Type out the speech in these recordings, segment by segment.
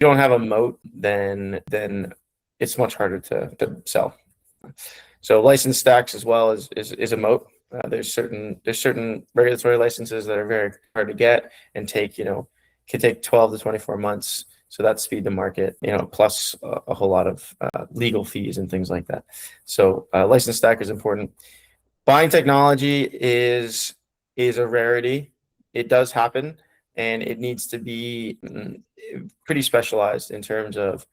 you don't have a moat, then it's much harder to sell. So license stacks as well is a moat. There's certain regulatory licenses that are very hard to get and can take 12 to 24 months. So that's speed to market, plus a whole lot of legal fees and things like that. So license stack is important. Buying technology is a rarity. It does happen, and it needs to be pretty specialized in terms of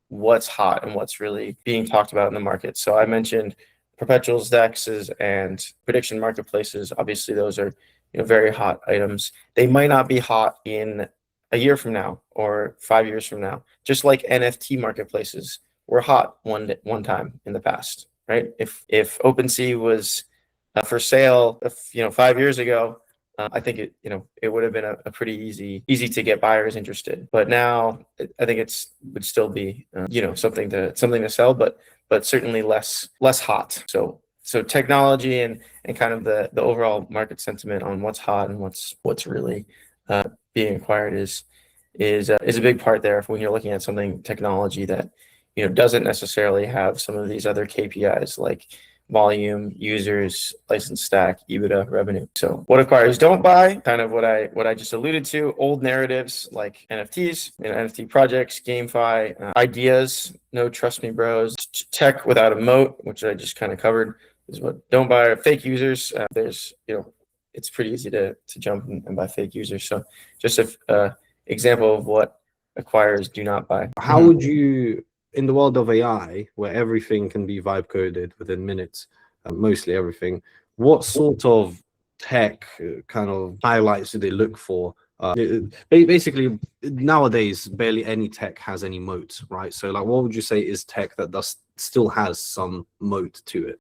what's hot and what's really being talked about in the market. So I mentioned perpetuals, DEXs, and prediction marketplaces. Obviously, those are very hot items. They might not be hot in a year from now or 5 years from now, just like NFT marketplaces were hot one time in the past, right? If OpenSea was for sale, 5 years ago, I think it would have been a pretty easy to get buyers interested. But now I think would still be something to sell, but certainly less hot. So technology and kind of the overall market sentiment on what's hot and what's really being acquired is a big part there when you're looking at something technology that doesn't necessarily have some of these other KPIs like volume, users, license stack, EBITDA, revenue. So what acquirers don't buy, kind of what I just alluded to, old narratives like NFTs, NFT projects, GameFi, ideas, no trust me bros, tech without a moat, which I just kind of covered, is what don't buy. Fake users, there's it's pretty easy to jump and buy fake users. So just a example of what acquirers do not buy. How would you, in the world of AI, where everything can be vibe coded within minutes, mostly everything, what sort of tech kind of highlights do they look for? Basically, nowadays, barely any tech has any moat, right? So, like, what would you say is tech that still has some moat to it?